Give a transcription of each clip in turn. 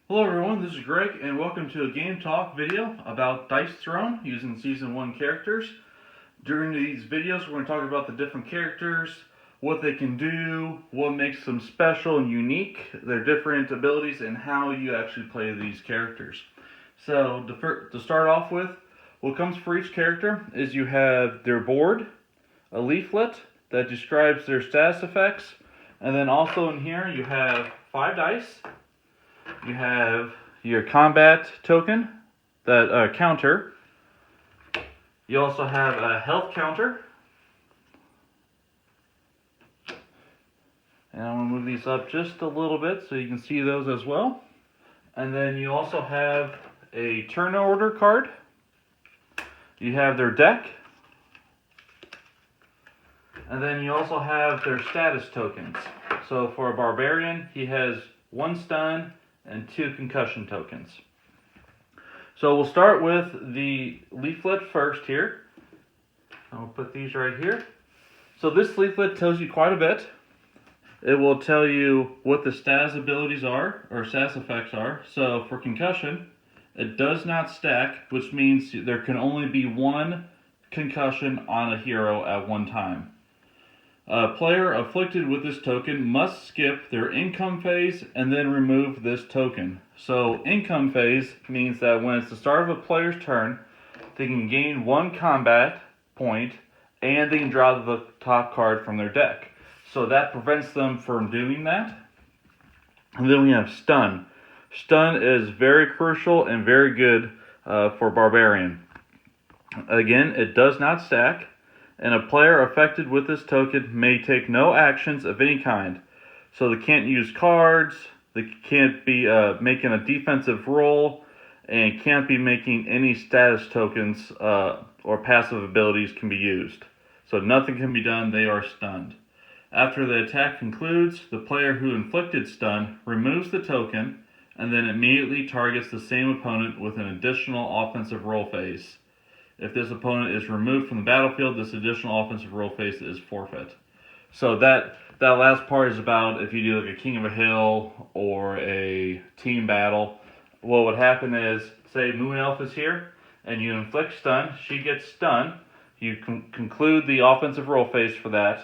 Hello everyone, this is Greg and welcome to a Game Talk video about Dice Throne using Season 1 characters. During these videos we're going to talk about the different characters, what they can do, what makes them special and unique, their different abilities, and how you actually play these characters. So to start off with, what comes for each character is you have their board, a leaflet that describes their status effects, and then also in here you have 5 dice. You have your combat token, that counter. You also have a health counter. And I'm going to move these up just a little bit so you can see those as well. And then you also have a turn order card. You have their deck. And then you also have their status tokens. So for a Barbarian, he has 1 stun and 2 concussion tokens. So we'll start with the leaflet first here. I'll put these right here. So this leaflet tells you quite a bit. It will tell you what the status abilities are, or status effects are. So for concussion, it does not stack, which means there can only be 1 concussion on a hero at one time. A player afflicted with this token must skip their income phase and then remove this token. So income phase means that when it's the start of a player's turn, they can gain 1 combat point and they can draw the top card from their deck. So that prevents them from doing that. And then we have stun. Stun is very crucial and very good for Barbarian. Again, it does not stack. And a player affected with this token may take no actions of any kind. So they can't use cards, they can't be making a defensive roll, and can't be making any status tokens or passive abilities can be used. So nothing can be done, they are stunned. After the attack concludes, the player who inflicted stun removes the token and then immediately targets the same opponent with an additional offensive roll phase. If this opponent is removed from the battlefield, this additional offensive roll phase is forfeit. So that last part is about if you do like a King of a Hill or a team battle. What would happen is, say Moon Elf is here, and you inflict stun, she gets stunned. You conclude the offensive roll phase for that.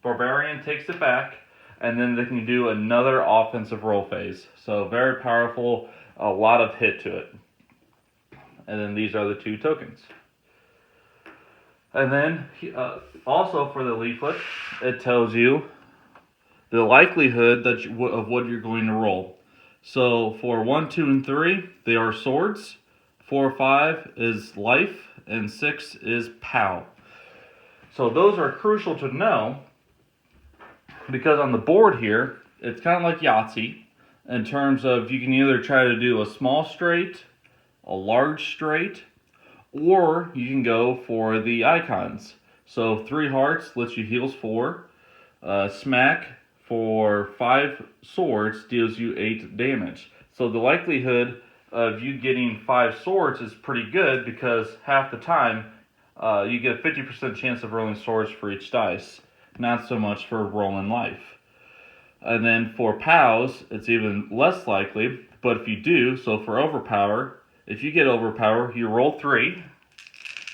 Barbarian takes it back, and then they can do another offensive roll phase. So very powerful, a lot of hit to it. And then these are the 2 tokens. And then also for the leaflet, it tells you the likelihood of what you're going to roll. So for 1, 2, and 3, they are swords. 4, 5 is life, and 6 is POW. So those are crucial to know because on the board here, it's kind of like Yahtzee in terms of you can either try to do a small straight, a large straight, or you can go for the icons. So 3 hearts lets you heals 4. Smack for 5 swords deals you 8 damage. So the likelihood of you getting 5 swords is pretty good because half the time you get a 50% chance of rolling swords for each dice. Not so much for rolling life. And then for POWs, it's even less likely, but if you do, so for overpower, if you get overpower, you roll 3.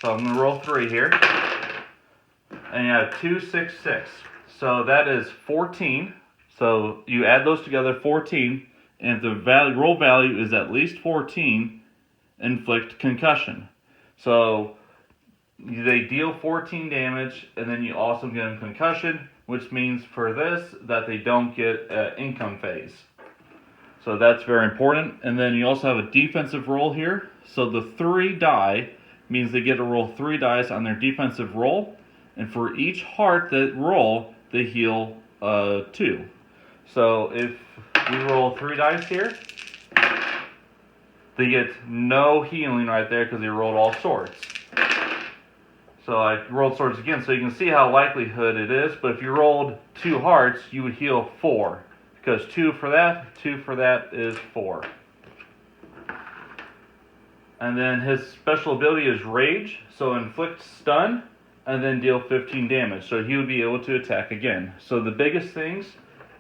So I'm going to roll 3 here. And you have 2, 6, 6. So that is 14. So you add those together, 14. And if the roll value is at least 14, inflict concussion. So they deal 14 damage, and then you also get them concussion, which means for this that they don't get income phase. So that's very important. And then you also have a defensive roll here. So the 3 die means they get to roll 3 dice on their defensive roll. And for each heart that roll, they heal 2. So if we roll 3 dice here, they get no healing right there because they rolled all swords. So I rolled swords again, so you can see how likelihood it is. But if you rolled 2 hearts, you would heal 4. Because 2 for that is 4. And then his special ability is Rage, so inflict stun, and then deal 15 damage. So he would be able to attack again. So the biggest things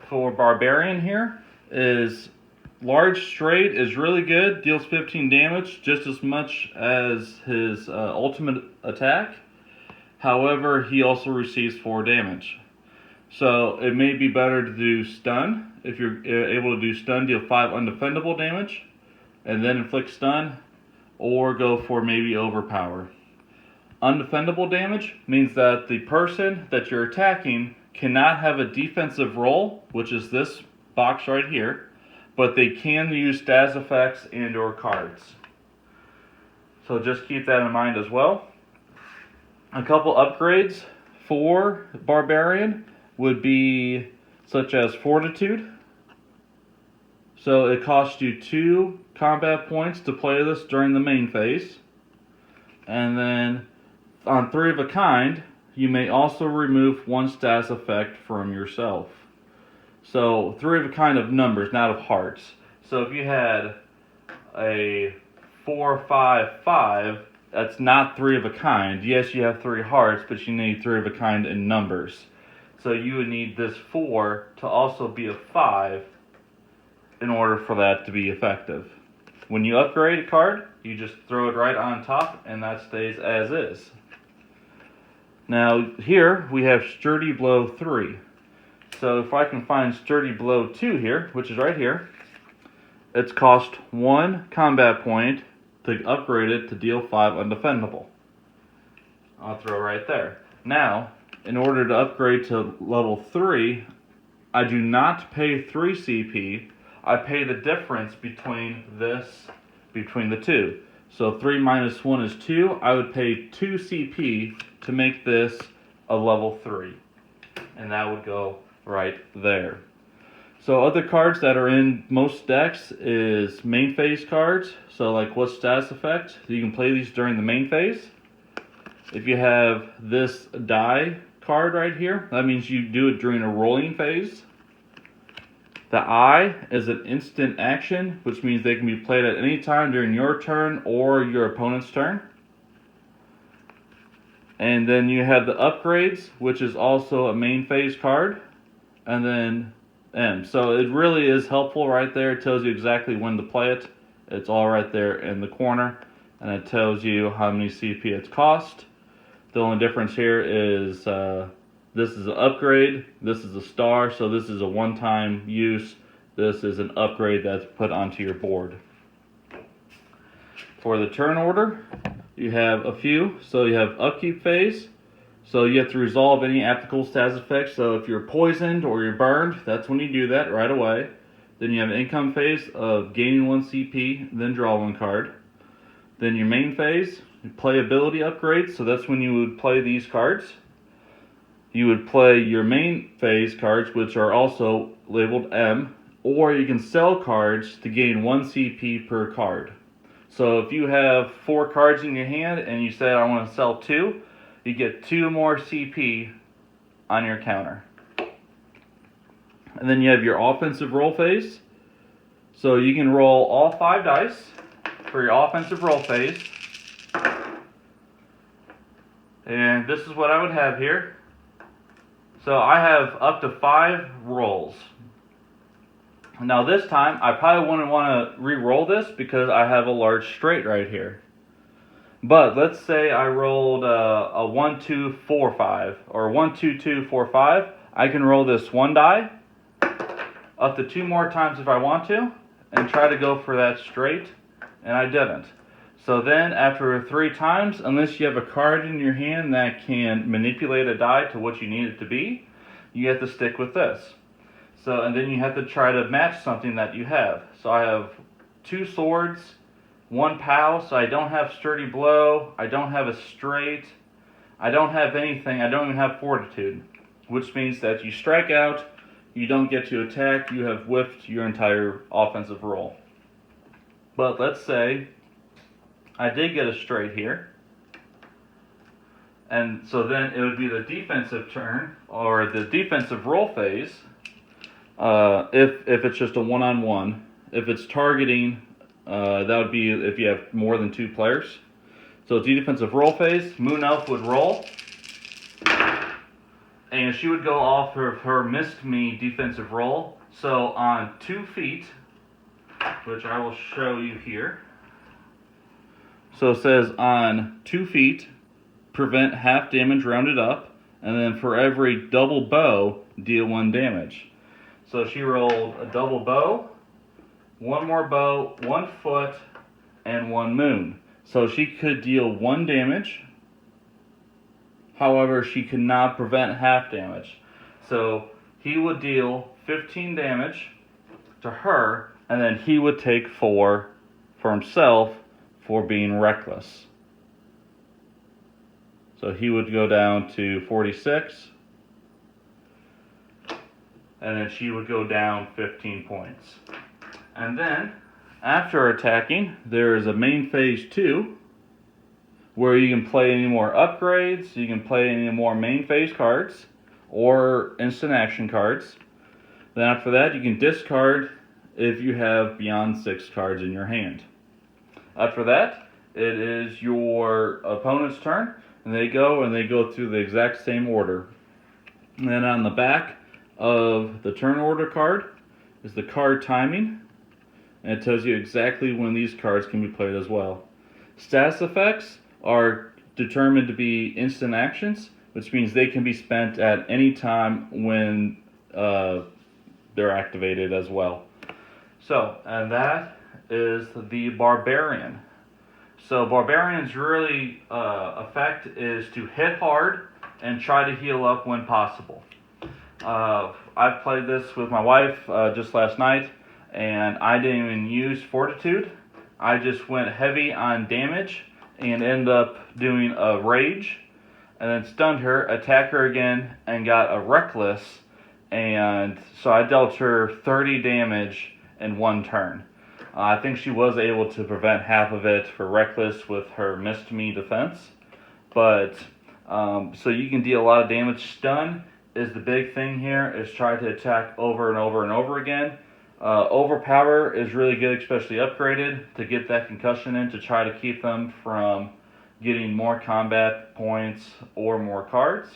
for Barbarian here is large straight is really good, deals 15 damage, just as much as his ultimate attack. However, he also receives 4 damage. So it may be better to do stun. If you're able to do stun, deal 5 undefendable damage, and then inflict stun, or go for maybe overpower. Undefendable damage means that the person that you're attacking cannot have a defensive roll, which is this box right here, but they can use status effects and or cards. So just keep that in mind as well. A couple upgrades for Barbarian would be such as Fortitude. So it costs you 2 combat points to play this during the main phase. And then on 3 of a kind, you may also remove 1 status effect from yourself. So 3 of a kind of numbers, not of hearts. So if you had a 4, 5, 5, that's not 3 of a kind. Yes, you have 3 hearts, but you need 3 of a kind in numbers. So you would need this 4 to also be a 5 in order for that to be effective. When you upgrade a card, you just throw it right on top and that stays as is. Now here we have Sturdy Blow 3. So if I can find Sturdy Blow 2 here, which is right here, it's cost 1 combat point to upgrade it to deal 5 undefendable. I'll throw right there. Now, in order to upgrade to level 3, I do not pay 3 CP. I pay the difference between the two. So 3 minus 1 is 2. I would pay 2 CP to make this a level 3. And that would go right there. So other cards that are in most decks is main phase cards. So like what's status effect? You can play these during the main phase. If you have this die card right here, that means you do it during a rolling phase. The eye is an instant action, which means they can be played at any time during your turn or your opponent's turn. And then you have the upgrades, which is also a main phase card. And then M. So it really is helpful right there. It tells you exactly when to play it. It's all right there in the corner. And it tells you how many CP it's cost. The only difference here is this is an upgrade, this is a star, so this is a one-time use. This is an upgrade that's put onto your board. For the turn order, you have a few. So you have upkeep phase. So you have to resolve any applicable status effects. So if you're poisoned or you're burned, that's when you do that right away. Then you have an income phase of gaining 1 CP, then draw 1 card. Then your main phase, play ability upgrades. So that's when you would play these cards. You would play your main phase cards, which are also labeled M, or you can sell cards to gain 1 CP per card. So if you have 4 cards in your hand and you say, I want to sell 2, you get 2 more CP on your counter. And then you have your offensive roll phase. So you can roll all 5 dice for your offensive roll phase. And this is what I would have here. So I have up to 5 rolls. Now this time, I probably wouldn't want to re-roll this because I have a large straight right here. But let's say I rolled a 1, 2, 4, 5, or 1, 2, 2, 4, 5. I can roll this 1 die up to 2 more times if I want to, and try to go for that straight, and I didn't. So then after 3 times, unless you have a card in your hand that can manipulate a die to what you need it to be, you have to stick with this. So, and then you have to try to match something that you have. So I have 2 swords, 1 POW, so I don't have sturdy blow, I don't have a straight, I don't have anything, I don't even have fortitude. Which means that you strike out, you don't get to attack, you have whiffed your entire offensive roll. But let's say I did get a straight here. And so then it would be the defensive turn, or the defensive roll phase, if it's just a one-on-one. If it's targeting, that would be if you have more than 2 players. So it's defensive roll phase. Moon Elf would roll, and she would go off her missed me defensive roll. So on 2 feet, which I will show you here. So it says on 2 feet, prevent half damage rounded up, and then for every double bow, deal 1 damage. So she rolled a double bow, 1 more bow, 1 foot, and 1 moon. So she could deal 1 damage. However, she could not prevent half damage. So he would deal 15 damage to her, and then he would take 4 for himself for being reckless. So he would go down to 46, and then she would go down 15 points. And then, after attacking, there is a main phase 2, where you can play any more upgrades, you can play any more main phase cards, or instant action cards. Then after that, you can discard if you have beyond 6 cards in your hand. After that, it is your opponent's turn, and they go through the exact same order. And then on the back of the turn order card is the card timing, and it tells you exactly when these cards can be played as well. Status effects are determined to be instant actions, which means they can be spent at any time when they're activated as well. So, and that is the Barbarian. So Barbarian's really effect is to hit hard and try to heal up when possible. I've played this with my wife just last night, and I didn't even use Fortitude. I just went heavy on damage and ended up doing a Rage, and then stunned her, attacked her again, and got a Reckless, and so I dealt her 30 damage in 1 turn. I think she was able to prevent half of it for Reckless with her Missed Me defense, but so you can deal a lot of damage. Stun is the big thing here, is try to attack over and over and over again. Overpower is really good, especially upgraded, to get that concussion in, to try to keep them from getting more combat points or more cards.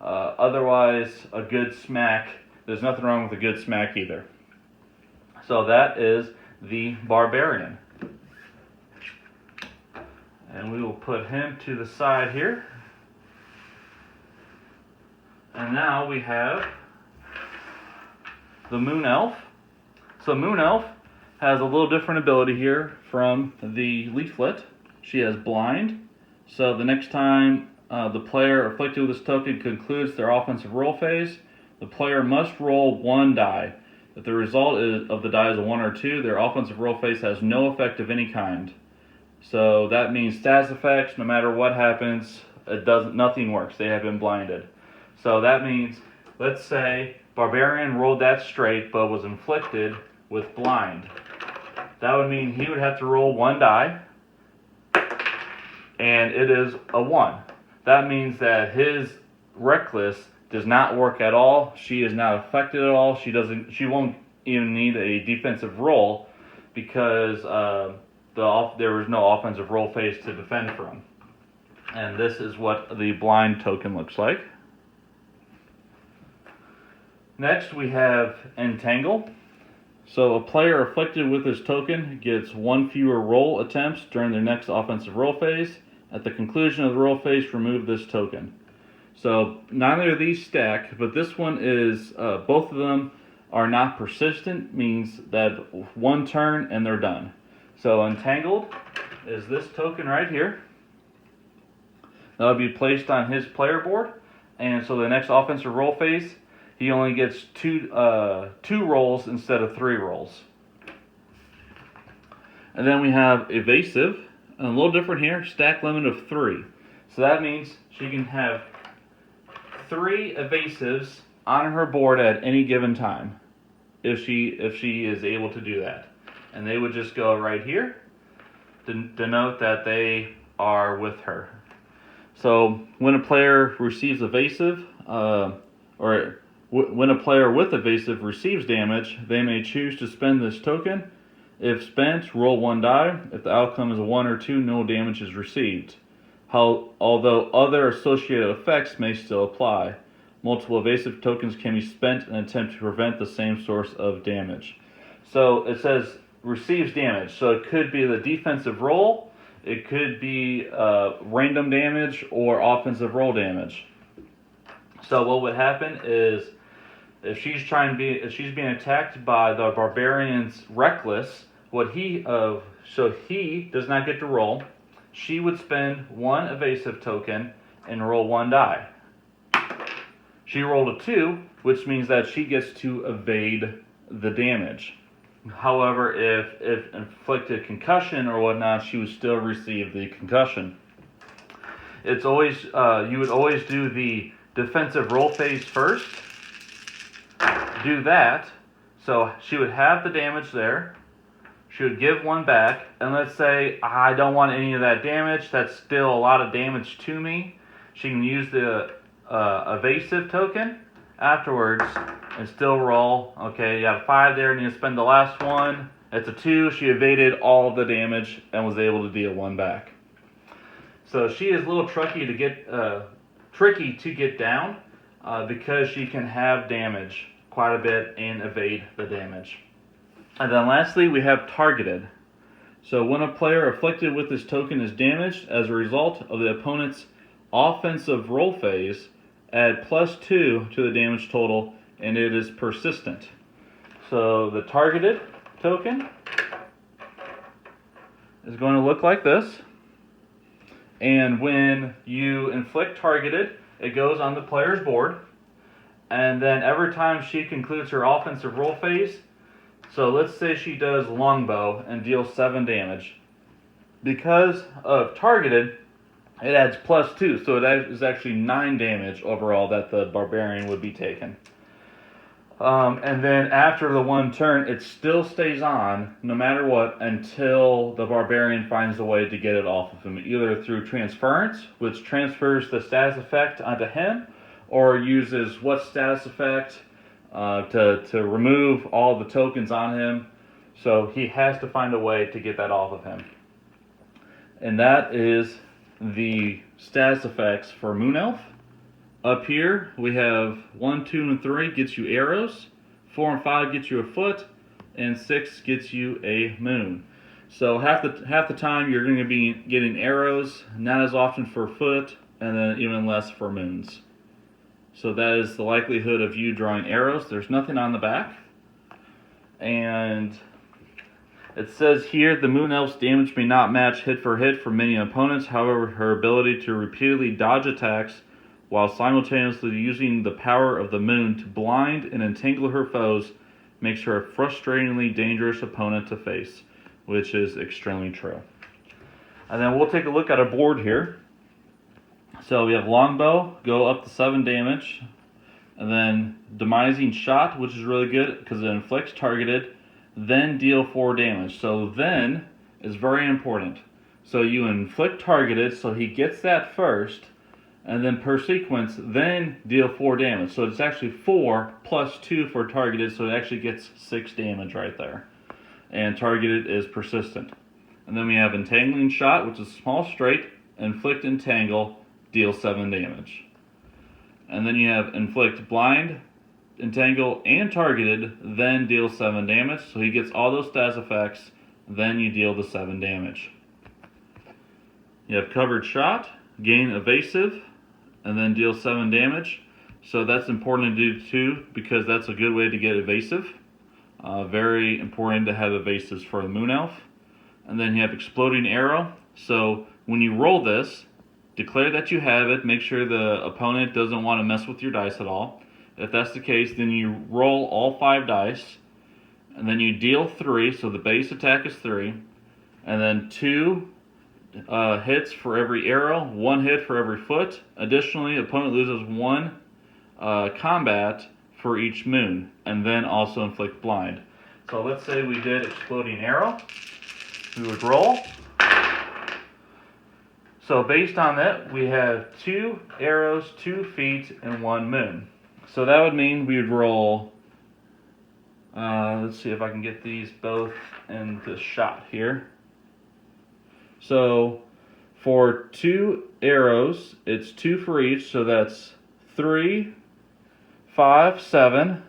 Otherwise, a good smack, there's nothing wrong with a good smack either. So that is the Barbarian. And we will put him to the side here. And now we have the Moon Elf. So Moon Elf has a little different ability here from the leaflet. She has blind. So the next time the player afflicted with this token concludes their offensive roll phase, the player must roll 1 die. If the result of the die is a 1 or 2, their offensive roll phase has no effect of any kind. So that means status effects, no matter what happens, nothing works. They have been blinded. So that means, let's say Barbarian rolled that straight but was inflicted with blind. That would mean he would have to roll 1 die, and it is a 1. That means that his Reckless does not work at all. She is not affected at all. She won't even need a defensive roll because there was no offensive roll phase to defend from. And this is what the blind token looks like. Next we have Entangle. So a player afflicted with this token gets 1 fewer roll attempts during their next offensive roll phase. At the conclusion of the roll phase, remove this token. So neither of these stack, but this one is, both of them are not persistent, means that 1 turn and they're done. So Entangled is this token right here. That will be placed on his player board, and so the next offensive roll phase, he only gets two rolls instead of 3 rolls. And then we have Evasive, and a little different here, stack limit of 3. So that means she can have 3 evasives on her board at any given time, if she is able to do that. And they would just go right here to denote that they are with her. So when a player receives evasive, when a player with evasive receives damage, they may choose to spend this token. If spent, roll 1 die. If the outcome is a 1 or 2, no damage is received. Although other associated effects may still apply. Multiple evasive tokens can be spent in an attempt to prevent the same source of damage. So it says receives damage. So it could be the defensive roll, it could be random damage, or offensive roll damage. So what would happen is, if she's being attacked by the barbarian's reckless, so he does not get to roll. She would spend 1 evasive token and roll 1 die. She rolled a 2, which means that she gets to evade the damage. However, if inflicted concussion or whatnot, she would still receive the concussion. It's always you would always do the defensive roll phase first. Do that, so she would have the damage there. She would give 1 back, and let's say I don't want any of that damage. That's still a lot of damage to me. She can use the evasive token afterwards and still roll. Okay, you have 5 there, and you spend the last 1. It's a 2. She evaded all of the damage and was able to deal 1 back. So she is a little tricky to get down because she can have damage quite a bit and evade the damage. And then lastly, we have targeted. So when a player afflicted with this token is damaged as a result of the opponent's offensive roll phase, add +2 to the damage total, and it is persistent. So the targeted token is going to look like this. And when you inflict targeted, it goes on the player's board. And then every time she concludes her offensive roll phase, so let's say she does longbow and deals 7 damage. Because of targeted, it adds +2, so it is actually 9 damage overall that the barbarian would be taking. And then after the 1 turn, it still stays on, no matter what, until the barbarian finds a way to get it off of him, either through transference, which transfers the status effect onto him, or uses what status effect to remove all the tokens on him. So he has to find a way to get that off of him. And that is the status effects for Moon Elf. Up here we have 1, 2, and 3 gets you arrows, 4 and 5 gets you a foot, and 6 gets you a moon. So half the time you're going to be getting arrows, not as often for foot, and then even less for moons. So that is the likelihood of you drawing arrows. There's nothing on the back. And it says here, the Moon Elf's damage may not match hit for hit for many opponents. However, her ability to repeatedly dodge attacks while simultaneously using the power of the moon to blind and entangle her foes makes her a frustratingly dangerous opponent to face, which is extremely true. And then we'll take a look at a board here. So we have longbow, go up to 7 damage, and then demising shot, which is really good because it inflicts targeted, then deal 4 damage. So then is very important. So you inflict targeted, so he gets that first, and then per sequence, then deal 4 damage. So it's actually 4 plus 2 for targeted, so it actually gets 6 damage right there. And targeted is persistent. And then we have Entangling Shot, which is small straight, inflict entangle, deal 7 damage. And then you have inflict blind, entangle, and targeted, then deal 7 damage. So he gets all those status effects, then you deal the 7 damage. You have covered shot, gain evasive, and then deal 7 damage. So that's important to do too, because that's a good way to get evasive. Very important to have evasives for the Moon Elf. And then you have exploding arrow. So when you roll this, declare that you have it. Make sure the opponent doesn't want to mess with your dice at all. If that's the case, then you roll all 5 dice, and then you deal 3, so the base attack is 3, and then 2 hits for every arrow, 1 hit for every foot. Additionally, opponent loses 1 combat for each moon, and then also inflict blind. So let's say we did exploding arrow. We would roll. So based on that, we have 2 arrows, 2 feet, and 1 moon. So that would mean we would roll, let's see if I can get these both in the shot here. So for 2 arrows, it's 2 for each, so that's 3, 5, 7,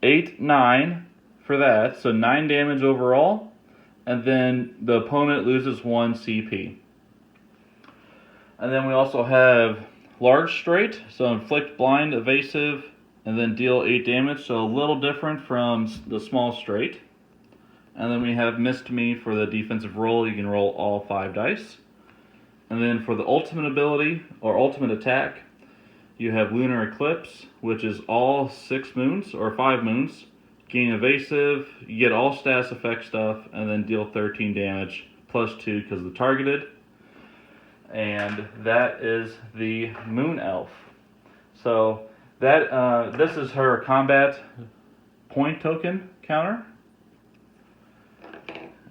8, 9 for that, so 9 damage overall, and then the opponent loses 1 CP. And then we also have large straight, so inflict blind, evasive, and then deal 8 damage, so a little different from the small straight. And then we have missed me for the defensive roll. You can roll all 5 dice. And then for the ultimate ability, or ultimate attack, you have Lunar Eclipse, which is all 6 moons, or 5 moons. Gain evasive, you get all status effect stuff, and then deal 13 damage, plus 2 because of the targeted. And that is the Moon Elf. So that this is her combat point token counter.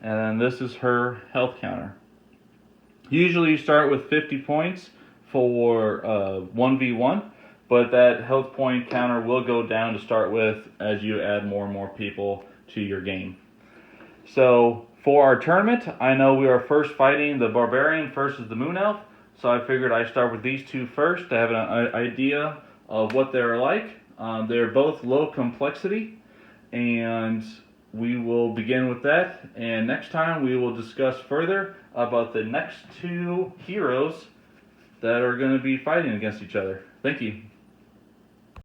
And then this is her health counter. Usually you start with 50 points for 1v1, but that health point counter will go down to start with as you add more and more people to your game. So for our tournament, I know we are first fighting the Barbarian versus the Moon Elf, so I figured I'd start with these two first to have an idea of what they're like. They're both low complexity, and we will begin with that, and next time we will discuss further about the next 2 heroes that are going to be fighting against each other. Thank you.